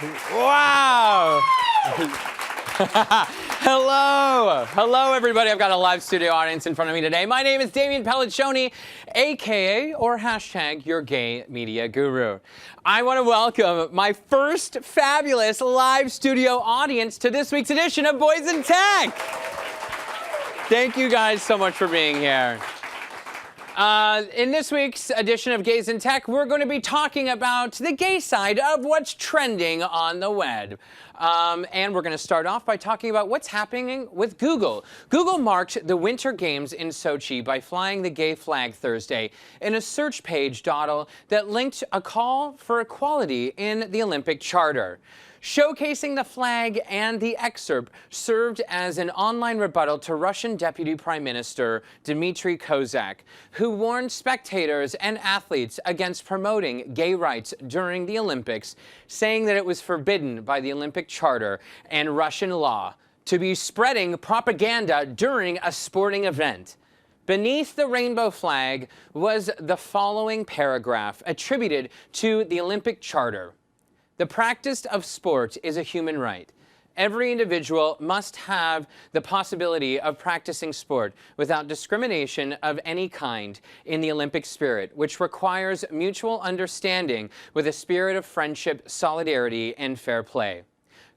Wow! Hello everybody. I've got a live studio audience in front of me today. My name is Damian Pelliccioni, aka or hashtag your gay media guru. I want to welcome my first fabulous live studio audience to this week's edition of Boys in Tech. Thank you guys so much for being here. In this week's edition of Gays in Tech, we're going to be talking about the gay side of what's trending on the web. And we're going to start off by talking about what's happening with Google. Google marked the Winter Games in Sochi by flying the gay flag Thursday in a search page dawdle that linked a call for equality in the Olympic Charter. Showcasing the flag and the excerpt served as an online rebuttal to Russian Deputy Prime Minister Dmitry Kozak, who warned spectators and athletes against promoting gay rights during the Olympics, saying that it was forbidden by the Olympic Charter and Russian law to be spreading propaganda during a sporting event. Beneath the rainbow flag was the following paragraph attributed to the Olympic Charter. The practice of sport is a human right. Every individual must have the possibility of practicing sport without discrimination of any kind in the Olympic spirit, which requires mutual understanding with a spirit of friendship, solidarity, and fair play.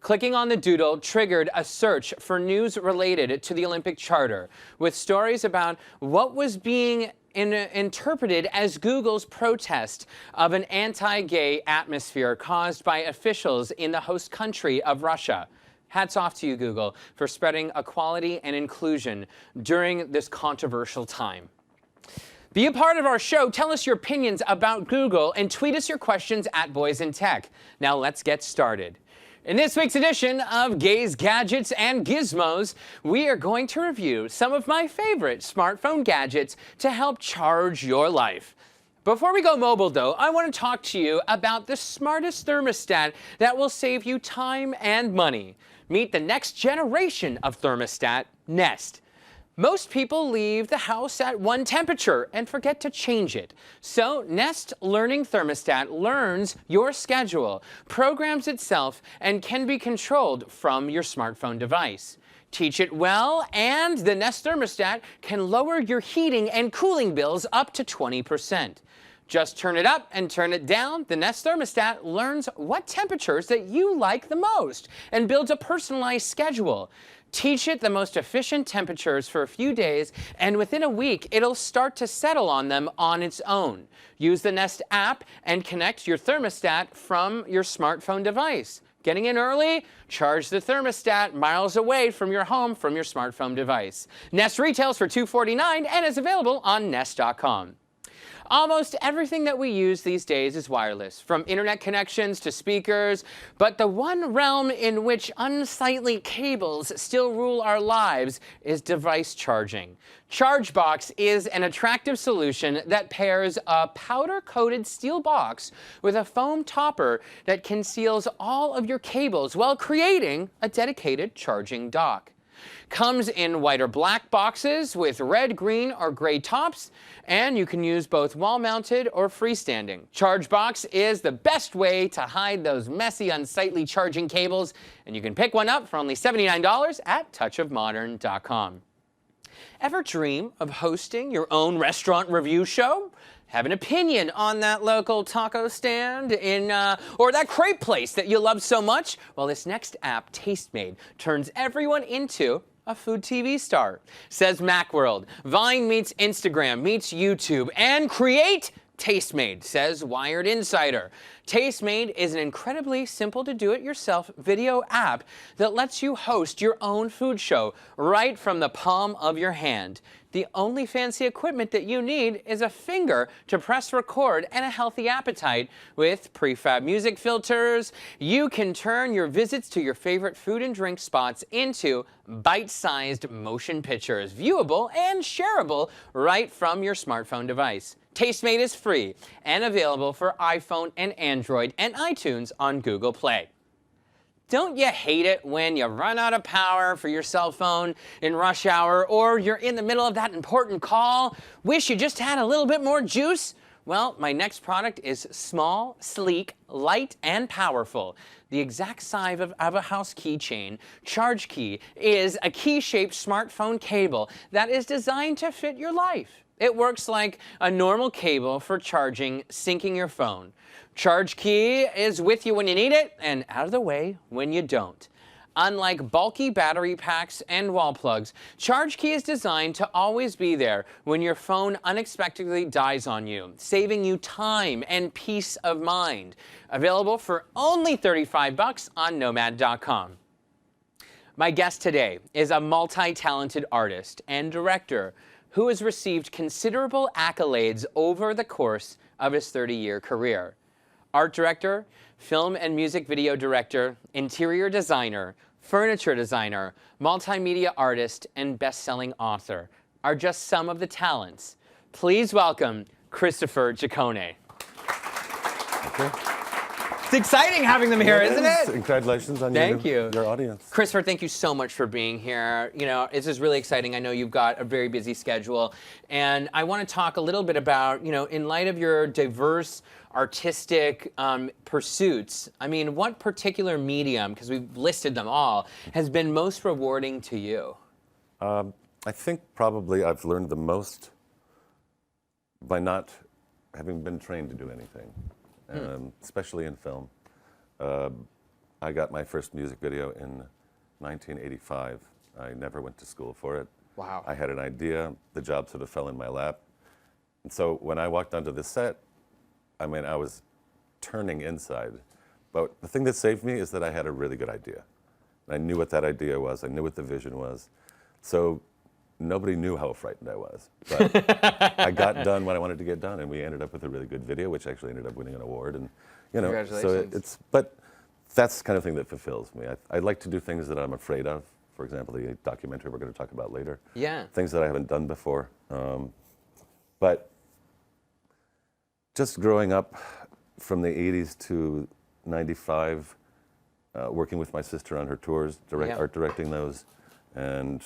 Clicking on the doodle triggered a search for news related to the Olympic Charter, with stories about what was being interpreted as Google's protest of an anti-gay atmosphere caused by officials in the host country of Russia. Hats off to you, Google, for spreading equality and inclusion during this controversial time. Be a part of our show. Tell us your opinions about Google and tweet us your questions at Boys in Tech. Now let's get started. In this week's edition of Gays, Gadgets, and Gizmos, we are going to review some of my favorite smartphone gadgets to help charge your life. Before we go mobile, though, I want to talk to you about the smartest thermostat that will save you time and money. Meet the next generation of thermostat, Nest. Most people leave the house at one temperature and forget to change it. So Nest Learning Thermostat learns your schedule, programs itself, and can be controlled from your smartphone device. Teach it well, and the Nest Thermostat can lower your heating and cooling bills up to 20%. Just turn it up and turn it down. The Nest Thermostat learns what temperatures that you like the most and builds a personalized schedule. Teach it the most efficient temperatures for a few days, and within a week, it'll start to settle on them on its own. Use the Nest app and connect your thermostat from your smartphone device. Getting in early? Charge the thermostat miles away from your home from your smartphone device. Nest retails for $249 and is available on Nest.com. Almost everything that we use these days is wireless, from internet connections to speakers, but the one realm in which unsightly cables still rule our lives is device charging. ChargeBox is an attractive solution that pairs a powder-coated steel box with a foam topper that conceals all of your cables while creating a dedicated charging dock. Comes in white or black boxes with red, green, or gray tops, and you can use both wall-mounted or freestanding. ChargeBox is the best way to hide those messy, unsightly charging cables, and you can pick one up for only $79 at touchofmodern.com. Ever dream of hosting your own restaurant review show? Have an opinion on that local taco stand or that crepe place that you love so much? Well, this next app, Tastemade, turns everyone into a food TV star. Says Macworld. Vine meets Instagram, meets YouTube, and create Tastemade, says Wired Insider. Tastemade is an incredibly simple to do-it-yourself video app that lets you host your own food show right from the palm of your hand. The only fancy equipment that you need is a finger to press record and a healthy appetite. With prefab music filters, you can turn your visits to your favorite food and drink spots into bite-sized motion pictures, viewable and shareable right from your smartphone device. Tastemade is free and available for iPhone and Android and iTunes on Google Play. Don't you hate it when you run out of power for your cell phone in rush hour, or you're in the middle of that important call? Wish you just had a little bit more juice? Well, my next product is small, sleek, light, and powerful. The exact size of a house keychain, Charge Key is a key-shaped smartphone cable that is designed to fit your life. It works like a normal cable for charging, syncing your phone. Charge Key is with you when you need it and out of the way when you don't. Unlike bulky battery packs and wall plugs, Charge Key is designed to always be there when your phone unexpectedly dies on you, saving you time and peace of mind. Available for only $35 on Nomad.com. My guest today is a multi-talented artist and director who has received considerable accolades over the course of his 30-year career. Art director, film and music video director, interior designer, furniture designer, multimedia artist, and best-selling author are just some of the talents. Please welcome Christopher Ciccone. Okay. It's exciting having them here, isn't it? Congratulations on your audience. Christopher, thank you so much for being here. You know, this is really exciting. I know you've got a very busy schedule. And I want to talk a little bit about, you know, in light of your diverse artistic pursuits, I mean, what particular medium, because we've listed them all, has been most rewarding to you? I think probably I've learned the most by not having been trained to do anything. Especially in film. I got my first music video in 1985. I never went to school for it. Wow. I had an idea. The job sort of fell in my lap. And so when I walked onto the set, I mean, I was turning inside. But the thing that saved me is that I had a really good idea. I knew what that idea was. I knew what the vision was. So nobody knew how frightened I was. But I got done what I wanted to get done, and we ended up with a really good video, which actually ended up winning an award. And you know, congratulations. But that's the kind of thing that fulfills me. I like to do things that I'm afraid of. For example, the documentary we're going to talk about later. Yeah. Things that I haven't done before. But just growing up from the 80s to 95, working with my sister on her tours, art directing those, and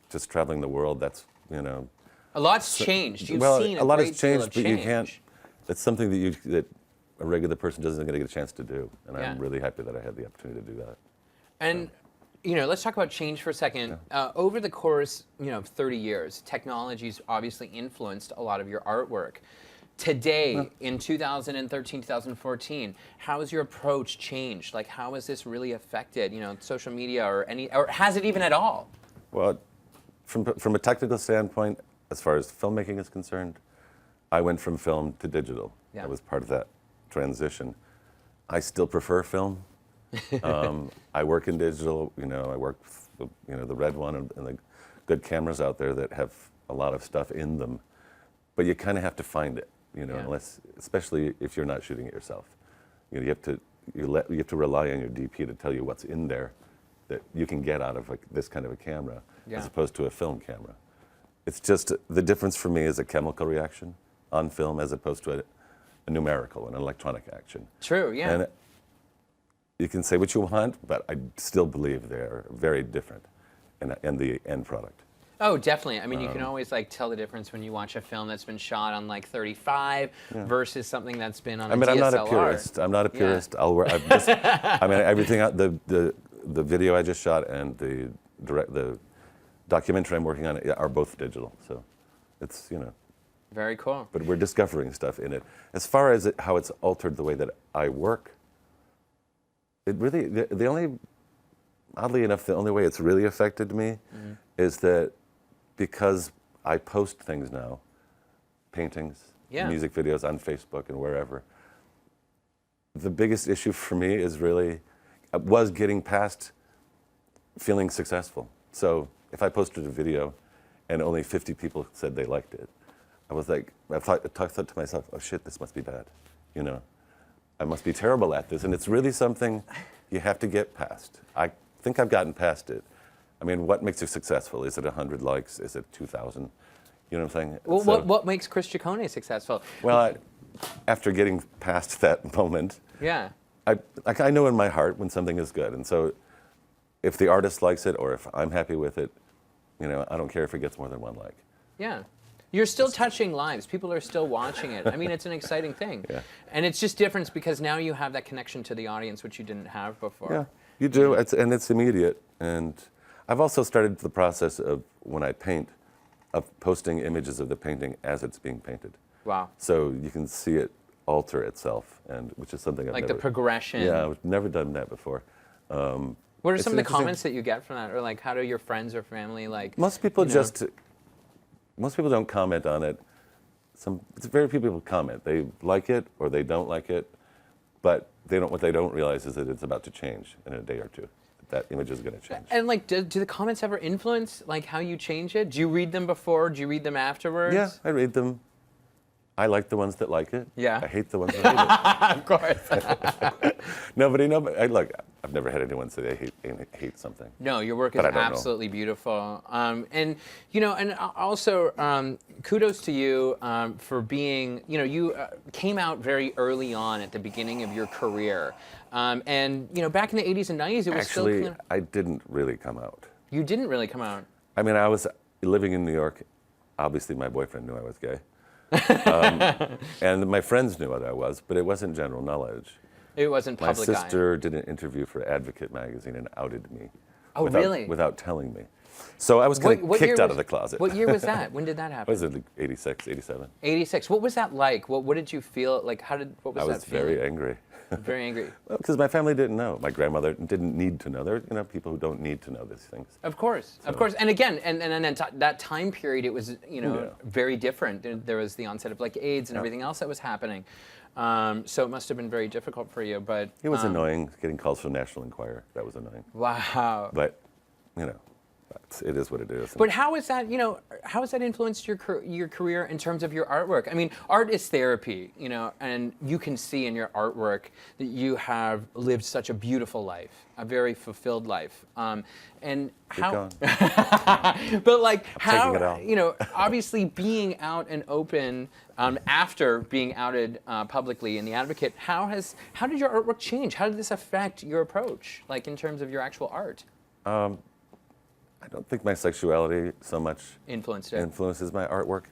just traveling the world, that's, you know. A lot's changed. You've seen a lot has great deal changed, of but change. you can't, it's something that a regular person doesn't get a chance to do. And I'm really happy that I had the opportunity to do that. And, you know, let's talk about change for a second. Yeah. Over the course, you know, of 30 years, technology's obviously influenced a lot of your artwork. Today, in 2013, 2014, how has your approach changed? Like, how has this really affected, you know, social media or has it even at all? Well, from a technical standpoint, as far as filmmaking is concerned, I went from film to digital. Yeah. I was part of that transition. I still prefer film. I work in digital. You know, I work with, you know, the Red One and the good cameras out there that have a lot of stuff in them. But you kind of have to find it, you know, unless, especially if you're not shooting it yourself. You know, you have to rely on your DP to tell you what's in there that you can get out of this kind of a camera, as opposed to a film camera. It's just the difference for me is a chemical reaction on film as opposed to a numerical, an electronic action. True, yeah. And you can say what you want, but I still believe they're very different in the end product. Oh, definitely. I mean, you can always like tell the difference when you watch a film that's been shot on like 35 versus something that's been on a DSLR. I'm not a purist. I'm not a purist. Yeah. I mean, everything, the video I just shot and the documentary I'm working on are both digital. So it's, you know. Very cool. But we're discovering stuff in it. As far as how it's altered the way that I work, it really, the only, oddly enough, the only way it's really affected me is that because I post things now, paintings, music videos on Facebook and wherever, the biggest issue for me is was getting past feeling successful. So if I posted a video and only 50 people said they liked it, I was like, I thought to myself, oh shit, this must be bad. You know, I must be terrible at this. And it's really something you have to get past. I think I've gotten past it. I mean, what makes you successful? Is it 100 likes? Is it 2,000? You know what I'm saying? Well, what makes Chris Ciccone successful? Well, after getting past that moment, I know in my heart when something is good. And so if the artist likes it or if I'm happy with it, you know, I don't care if it gets more than one like. Yeah. You're still touching lives. People are still watching it. I mean, it's an exciting thing. Yeah. And it's just different because now you have that connection to the audience, which you didn't have before. Yeah, you do, and it's immediate. And I've also started the process of, when I paint, of posting images of the painting as it's being painted. Wow. So you can see it alter itself, and which is something I've Like never... the progression. Yeah, I've never done that before. What are It's some of the interesting. comments that you get from that? Or like, how do your friends or family like... Most people you know- most people don't comment on it. It's very few people comment. They like it or they don't like it, but what they don't realize is that it's about to change in a day or two. That image is going to change. And like, do the comments ever influence like how you change it? Do you read them before? Do you read them afterwards? Yeah, I read them. I like the ones that like it. Yeah. I hate the ones that hate it. Of course. Nobody, look, I've never had anyone say they hate something. No, your work is But I don't know. absolutely beautiful. And, you know, and also kudos to you for being, you know, you came out very early on at the beginning of your career. And, you know, back in the 80s and 90s, it was Actually, still... I didn't really come out. You didn't really come out. I mean, I was living in New York. Obviously, my boyfriend knew I was gay. And my friends knew what I was, but it wasn't general knowledge. It wasn't My public eye. sister did an interview for Advocate magazine and outed me. Oh, really? Without telling me. So I was kind of What year kicked out was- of the closet. What year was that? When did that happen? Was it like 86, 87? 86. What was that like? What did you feel? Like, what was I that was feeling? very angry. Very angry. Well, because my family didn't know. My grandmother didn't need to know. There are people who don't need to know these things. Of course, of course. And again, and then that time period, it was, you know, Yeah. very different. There was the onset of like AIDS and everything else that was happening. So it must have been very difficult for you. But It was annoying getting calls from National Enquirer. That was annoying. wow. But, you know, it is what it is. But how is that, you know, how has that influenced your career in terms of your artwork? I mean, art is therapy, you know, and you can see in your artwork that you have lived such a beautiful life, a very fulfilled life. And how, but like taking it how, out. you know, obviously being out and open after being outed publicly in The Advocate, how did your artwork change? How did this affect your approach, like in terms of your actual art? I don't think my sexuality so much Influenced it. influences my artwork.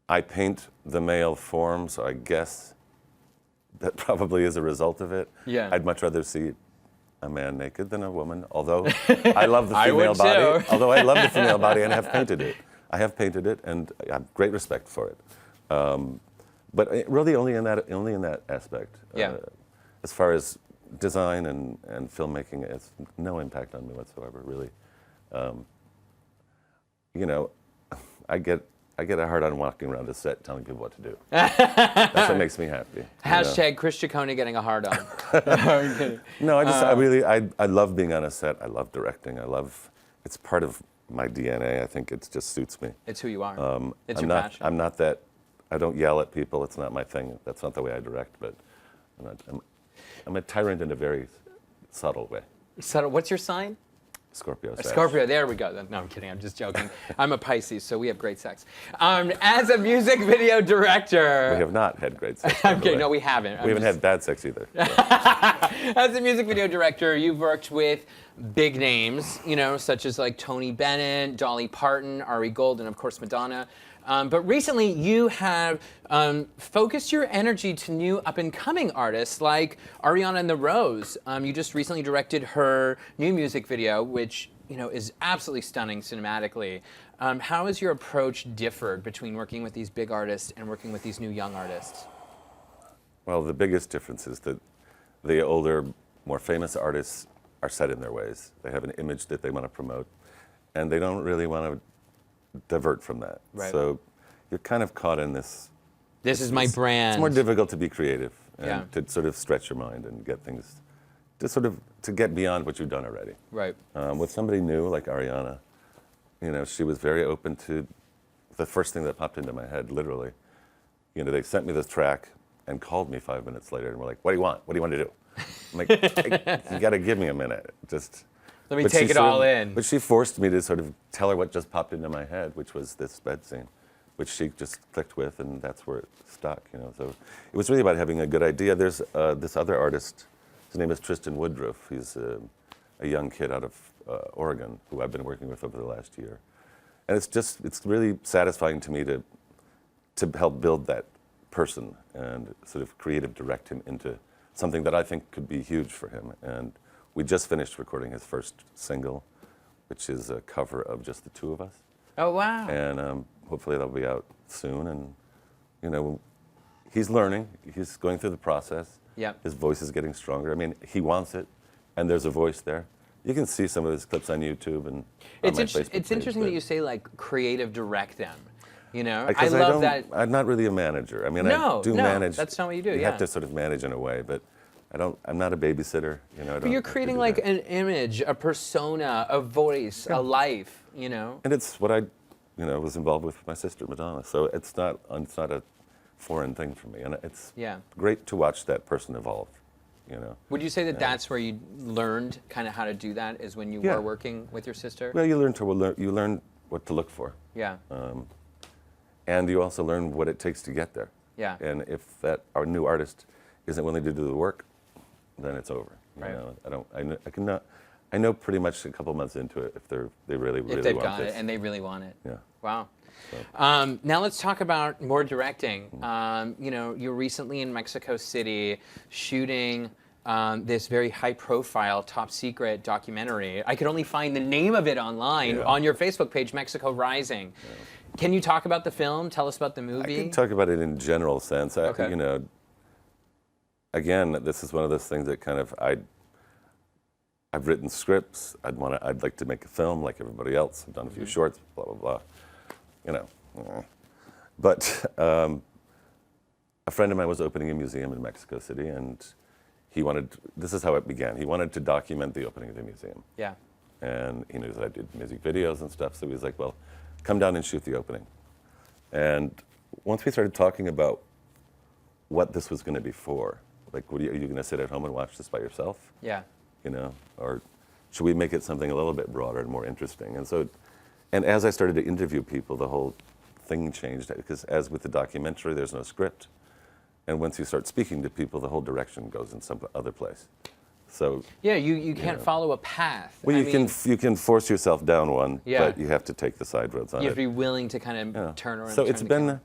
I paint the male form, so I guess that probably is a result of it. Yeah. I'd much rather see a man naked than a woman, although I love the I female would body. too. Although I love the female body and have painted it. I have painted it, and I have great respect for it. But really only in that aspect. Yeah. As far as design and filmmaking, it's no impact on me whatsoever, really. You know, I get a hard on walking around a set telling people what to do. That's what makes me happy. you know? Hashtag Chris Ciccone getting a hard on. No, I'm kidding. No, I love being on a set. I love directing. It's part of my DNA. I think it just suits me. It's who you are. It's I'm your not, passion. I'm not that, I don't yell at people. It's not my thing. That's not the way I direct, but I'm a tyrant in a very subtle way. So, what's your sign? Scorpio. A Sag. Scorpio. There we go. No, I'm kidding. I'm just joking. I'm a Pisces, so we have great sex. As a music video We director. have not had great sex. by the Okay, way. no, we haven't. We haven't had bad sex either. so. As a music video director, you've worked with big names, you know, such as like Tony Bennett, Dolly Parton, Ari Gold, and of course Madonna. But recently, you have focused your energy to new up-and-coming artists like Ariana and the Rose. You just recently directed her new music video, which you know is absolutely stunning cinematically. How has your approach differed between working with these big artists and working with these new young artists? Well, the biggest difference is that the older, more famous artists are set in their ways. They have an image that they want to promote, and they don't really want to divert from that. Right. So you're kind of caught in this. This is my brand. It's more difficult to be creative and Yeah. to sort of stretch your mind and get things to get beyond what you've done already. Right. With somebody new like Ariana, you know, she was very open to the first thing that popped into my head, literally. You know, they sent me this track and called me 5 minutes later and were like, "What do you want? What do you want to do?" I'm like, "You got to give me a minute. Just Let me but take she it sort all of- in. But she forced me to sort of tell her what just popped into my head, which was this bed scene, which she just clicked with, and that's where it stuck. You know, so it was really about having a good idea. There's this other artist. His name is Tristan Woodruff. He's a young kid out of Oregon who I've been working with over the last year, And it's really satisfying to me to help build that person and sort of creative direct him into something that I think could be huge for him. And we just finished recording his first single, which is a cover of just the two of us. Oh, wow. And hopefully that'll be out soon. And, you know, he's learning. He's going through the process. Yep. His voice is getting stronger. I mean, he wants it, and there's a voice there. You can see some of his clips on YouTube and on my Facebook It's page, interesting but- that you say, like, creative direct them. You know, I Because love that. I'm not really a manager. I mean, No, I do no, manage. that's not what you do, You yeah. have to sort of manage in a way, but I'm not a babysitter. You know, I But don't you're have to creating do like that. an image, a persona, a voice, a life, you know? And it's what I, was involved with my sister Madonna. So it's not a foreign thing for me, and it's Yeah. great to watch that person evolve. You know. Would you say that that's where you learned kind of how to do that, is when you Yeah. were working with your sister? Well, you learn what to look for, Yeah. and you also learn what it takes to get there. Yeah. And if our new artist isn't willing to do the work, then it's over. You Right. know, I know pretty much a couple months into it if they really If they've want got this. it and they really want it. Yeah. Wow. Now let's talk about more directing. You're recently in Mexico City shooting this very high-profile, top-secret documentary. I could only find the name of it online Yeah. on your Facebook page, Mexico Rising. Yeah. Can you talk about the film? Tell us about the I movie. can talk about it in general sense. Okay. Again, this is one of those things that kind of I've written scripts. I'd like to make a film like everybody else. I've done a few shorts, blah blah blah. But a friend of mine was opening a museum in Mexico City, and this is how it began. He wanted to document the opening of the museum. Yeah. And he knew that I did music videos and stuff, so he was like, well, come down and shoot the opening. And once we started talking about what this was going to be for, like, are you going to sit at home and watch this by yourself? Yeah. Or should we make it something a little bit broader and more interesting? And as I started to interview people, the whole thing changed, because as with the documentary, there's no script. And once you start speaking to people, the whole direction goes in some other place. So Yeah, you can't follow a path. well, I you mean, can force yourself down one, Yeah. but you have to take the side roads on you have it. to be willing to kind of Yeah. turn around. So turn it's the been camera.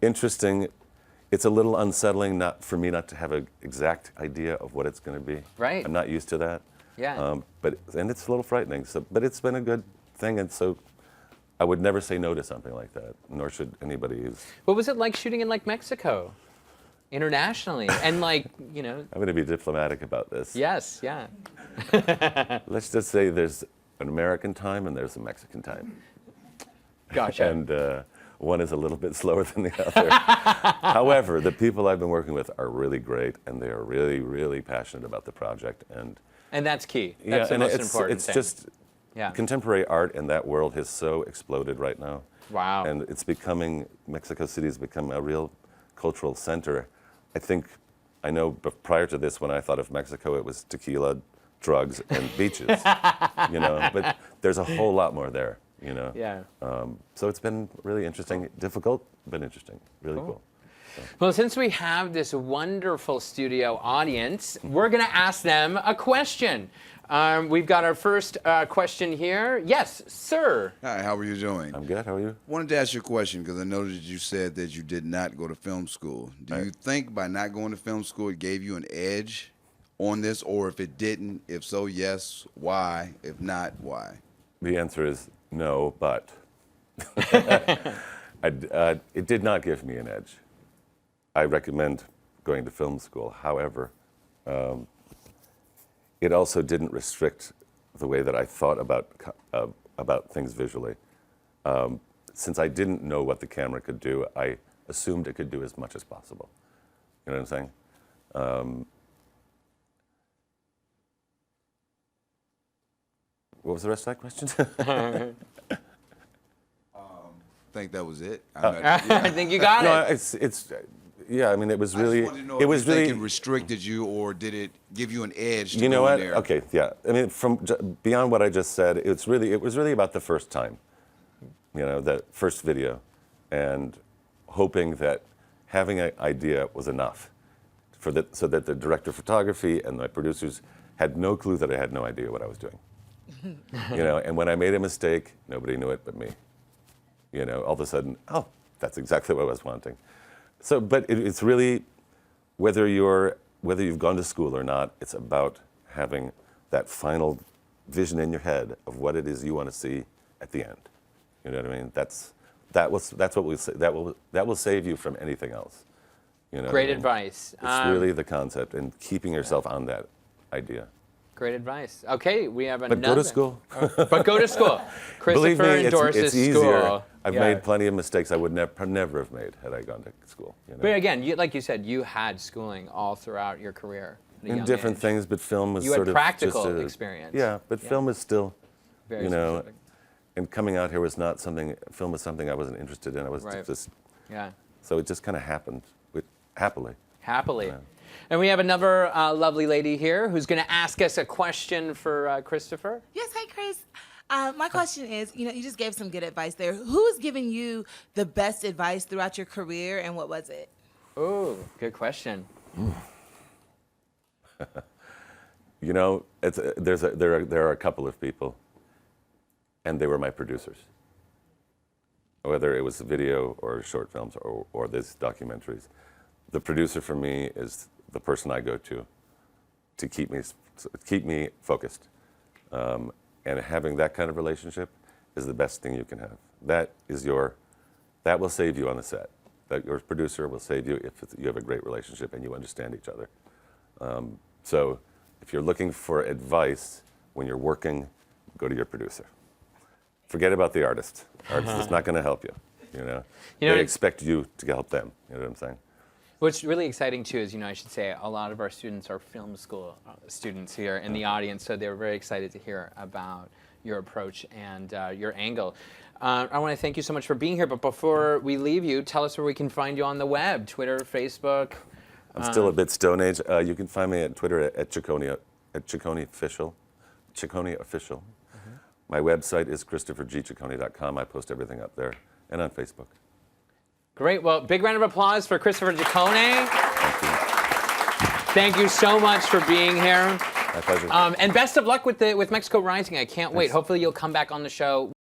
interesting. It's a little unsettling for me not to have an exact idea of what it's going to be. Right. I'm not used to that. Yeah. And it's a little frightening. But it's been a good thing, and so I would never say no to something like that, nor should anybody who's. What was it like shooting in like Mexico, internationally, and like I'm going to be diplomatic about this. Yes, yeah. Let's just say there's an American time and there's a Mexican time. Gotcha. And one is a little bit slower than the other. However, the people I've been working with are really great, and they are really, really passionate about the project. And that's key. That's the and most it's important thing. just Yeah. contemporary art in that world has so exploded right now. Wow. And Mexico City has become a real cultural center. I know prior to this, when I thought of Mexico, it was tequila, drugs, and beaches. But there's a whole lot more there. Yeah. So it's been really interesting, difficult, but interesting, really cool. Well, since we have this wonderful studio audience, we're going to ask them a question. We've got our first question here. Yes, sir. Hi, how are you doing? I'm good. How are you? Wanted to ask you a question because I noticed you said that you did not go to film school. Do you think by not going to film school it gave you an edge on this, or if it didn't, if so, yes, why? If not, why? The answer is no, but it did not give me an edge. I recommend going to film school. However, it also didn't restrict the way that I thought about things visually. Since I didn't know what the camera could do, I assumed it could do as much as possible. You know what I'm saying? What was the rest of that question? I think that was it. I think you got No, it. yeah. I mean, it was I really, just wanted to know it if was you think really. it restricted you, or did it give you an edge to You know go what? in there? Okay, yeah. I mean, beyond what I just said, it was really about the first time. That first video, and hoping that having an idea was enough, so that the director of photography and my producers had no clue that I had no idea what I was doing. And when I made a mistake, nobody knew it but me. You know, all of a sudden, oh, that's exactly what I was wanting. So, but it's really, whether you've gone to school or not, it's about having that final vision in your head of what it is you want to see at the end. You know what I mean? That's what we say. That will save you from anything else. You know. Great what I mean? advice. It's really the concept and keeping yourself on that idea. Great advice. Okay, we have another. But go to school. But go to school. Believe Christopher me, endorses it's easier. school. I've Yeah. made plenty of mistakes I would never have made had I gone to school. You know? But again, like you said, you had schooling all throughout your career. At a In young different age. things, but film was You had sort of practical just experience. Yeah, but film is still, Very you know, specific. and coming out here was not something. Film was something I wasn't interested in. I was Right. just Yeah. so it just kind of happened, happily. Happily. Yeah. And we have another lovely lady here who's going to ask us a question for Christopher. Yes, hi, Chris. My question is, you just gave some good advice there. Who's given you the best advice throughout your career, and what was it? Ooh, good question. You know, there are a couple of people, and they were my producers. Whether it was video or short films or these documentaries, the producer for me is the person I go to keep me focused. And having that kind of relationship is the best thing you can have. That will save you on the set. That your producer will save you if you have a great relationship and you understand each other. So if you're looking for advice when you're working, go to your producer. Forget about the artist. Artist is not going to help you. You know, You know, they expect you to help them. You know what I'm saying? What's really exciting too is, I should say, a lot of our students are film school students here in the audience, so they're very excited to hear about your approach and your angle. I want to thank you so much for being here, but before we leave you, tell us where we can find you on the web, Twitter, Facebook. I'm still a bit Stone Age. You can find me at Twitter at Ciccone Official. Ciccone Official. My website is ChristopherGCiccone.com. I post everything up there, and on Facebook. Great. Well, big round of applause for Christopher Ciccone. Thank you. Thank you so much for being here. My pleasure. And best of luck with Mexico Rising. I can't wait. Hopefully you'll come back on the show.